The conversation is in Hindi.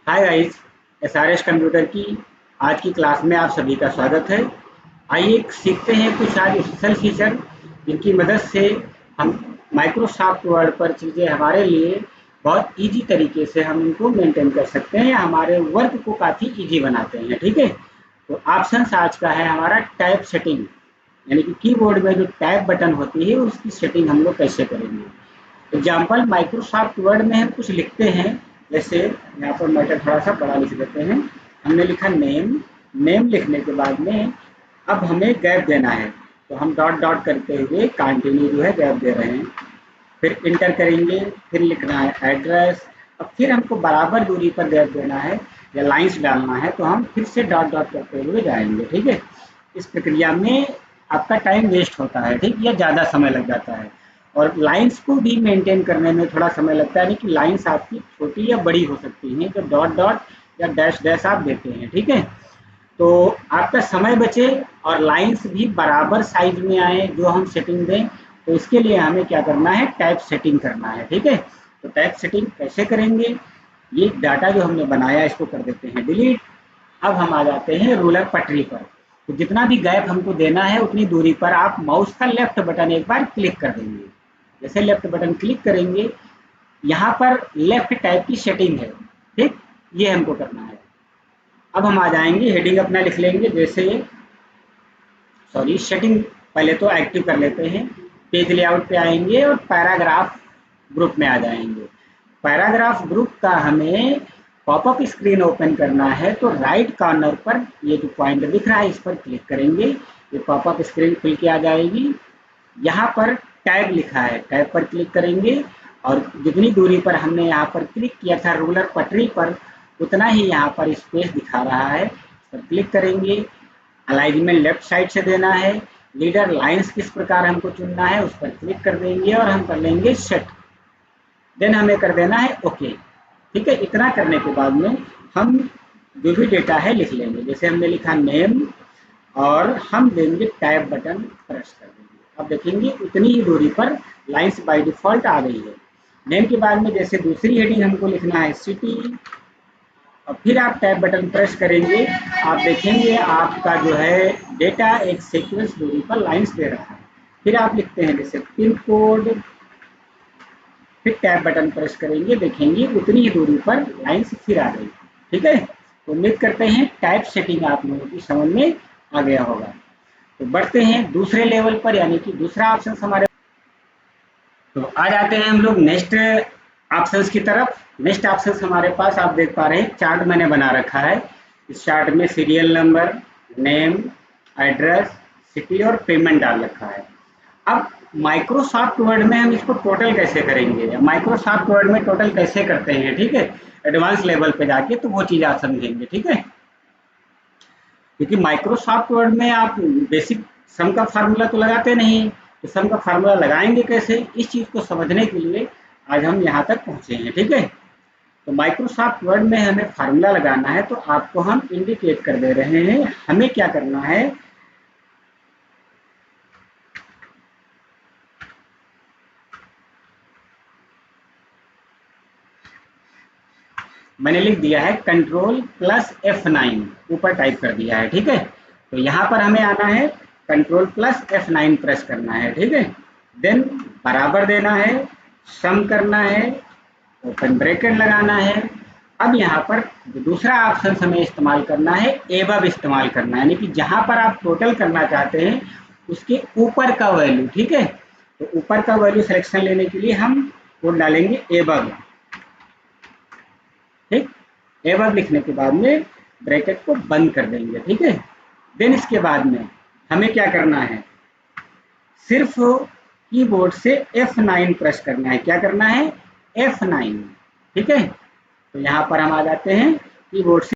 हाय गाइस, एसआरएस कंप्यूटर की आज की क्लास में आप सभी का स्वागत है। आइए सीखते हैं कुछ आज स्पेशल फीचर जिनकी मदद से हम माइक्रोसॉफ्ट वर्ड पर चीज़ें हमारे लिए बहुत इजी तरीके से हम इनको मेंटेन कर सकते हैं या हमारे वर्क को काफ़ी इजी बनाते हैं। ठीक है, तो ऑप्शन आज का है हमारा टैब सेटिंग, यानी कि कीबोर्ड में जो टैब बटन होती है उसकी सेटिंग हम लोग कैसे करेंगे। एग्जाम्पल माइक्रोसॉफ्ट वर्ड में हम कुछ लिखते हैं, जैसे यहाँ पर मैटर थोड़ा सा बड़ा लिख देते हैं। हमने लिखा नेम। नेम लिखने के बाद में अब हमें गैप देना है, तो हम डॉट डॉट करते हुए कंटिन्यू जो है गैप दे रहे हैं। फिर इंटर करेंगे, फिर लिखना है एड्रेस। अब फिर हमको बराबर दूरी पर गैप देना है या लाइंस डालना है, तो हम फिर से डॉट डॉट करते हुए जाएंगे। ठीक है, इस प्रक्रिया में आपका टाइम वेस्ट होता है, ठीक, या ज़्यादा समय लग जाता है। और लाइंस को भी मेंटेन करने में थोड़ा समय लगता है, यानी कि लाइंस आपकी छोटी या बड़ी हो सकती हैं, जो डॉट डॉट या डैश डैश आप देते हैं। ठीक है, तो आपका समय बचे और लाइंस भी बराबर साइज में आए जो हम सेटिंग दें, तो इसके लिए हमें क्या करना है, टाइप सेटिंग करना है। ठीक है, तो टाइप सेटिंग कैसे करेंगे, ये डाटा जो हमने बनाया इसको कर देते हैं डिलीट। अब हम आ जाते हैं रूलर पटरी पर। तो जितना भी गैप हमको देना है उतनी दूरी पर आप माउस का लेफ्ट बटन एक बार क्लिक कर देंगे। जैसे लेफ्ट बटन क्लिक करेंगे, यहाँ पर लेफ्ट टाइप की सेटिंग है, ठीक, ये हमको करना है। अब हम आ जाएंगे, हेडिंग अपना लिख लेंगे, जैसे सॉरी सेटिंग पहले तो एक्टिव कर लेते हैं। पेज लेआउट पे आएंगे और पैराग्राफ ग्रुप में आ जाएंगे। पैराग्राफ ग्रुप का हमें पॉपअप स्क्रीन ओपन करना है, तो राइट कॉर्नर पर ये जो पॉइंट दिख रहा है इस पर क्लिक करेंगे, ये पॉपअप स्क्रीन खुल के आ जाएगी। यहाँ पर टैब लिखा है, टैब पर क्लिक करेंगे और जितनी दूरी पर हमने यहाँ पर क्लिक किया था रूलर पटरी पर, उतना ही यहाँ पर स्पेस दिखा रहा है, इस पर क्लिक करेंगे। अलाइनमेंट लेफ्ट साइड से देना है। लीडर लाइंस किस प्रकार हमको चुनना है उस पर क्लिक कर देंगे और हम कर लेंगे सेट। देन हमें कर देना है ओके। ठीक है, इतना करने के बाद में हम जो भी डेटा है लिख लेंगे, जैसे हमने लिखा नेम और हम देंगे टैब बटन प्रेस कर देंगे। अब देखेंगे उतनी ही दूरी पर लाइंस बाय डिफॉल्ट आ गई है। नेम के बाद में जैसे दूसरी हेडिंग हमको लिखना है सिटी, और फिर आप टैब बटन प्रेस करेंगे, आप देखेंगे आपका जो है डेटा एक सीक्वेंस दूरी पर लाइंस दे रहा है। फिर आप लिखते हैं जैसे पिन कोड, फिर टैब बटन प्रेस करेंगे, देखेंगे उतनी ही दूरी पर लाइंस फिर आ गई। ठीक है, तो उम्मीद करते हैं टाइप सेटिंग आप लोगों की समझ में आ गया होगा। तो बढ़ते हैं दूसरे लेवल पर, यानी कि दूसरा ऑप्शन हमारे, तो आ जाते हैं हम लोग नेक्स्ट ऑप्शंस की तरफ। नेक्स्ट ऑप्शंस हमारे पास आप देख पा रहे हैं, चार्ट मैंने बना रखा है। इस चार्ट में serial number, name, address, city और पेमेंट डाल रखा है। अब माइक्रोसॉफ्ट वर्ड में हम इसको टोटल कैसे करेंगे, या माइक्रोसॉफ्ट वर्ड में टोटल कैसे करते हैं, ठीक है, एडवांस लेवल पे जाके तो वो चीज़ आप समझेंगे। ठीक है, क्योंकि माइक्रोसॉफ्ट वर्ड में आप बेसिक सम का फार्मूला तो लगाते नहीं, तो सम का फार्मूला लगाएंगे कैसे, इस चीज़ को समझने के लिए आज हम यहाँ तक पहुँचे हैं। ठीक है, तो माइक्रोसॉफ्ट वर्ड में हमें फार्मूला लगाना है, तो आपको हम इंडिकेट कर दे रहे हैं हमें क्या करना है। मैंने लिख दिया है कंट्रोल प्लस F9, ऊपर टाइप कर दिया है। ठीक है, तो यहाँ पर हमें आना है, कंट्रोल प्लस F9 प्रेस करना है। ठीक है, देन बराबर देना है, सम करना है, ओपन ब्रैकेट लगाना है। अब यहाँ पर दूसरा ऑप्शन हमें इस्तेमाल करना है, एबव इस्तेमाल करना है, यानी कि जहाँ पर आप टोटल करना चाहते हैं उसके ऊपर का वैल्यू। ठीक है, तो ऊपर का वैल्यू सिलेक्शन लेने के लिए हम कोड डालेंगे एबव। ठीक, एबव लिखने के बाद में ब्रैकेट को बंद कर देंगे। ठीक है, देन इसके बाद में हमें क्या करना है, सिर्फ कीबोर्ड से F9 प्रेस करना है। क्या करना है, F9। ठीक है, तो यहाँ पर हम आ जाते हैं कीबोर्ड से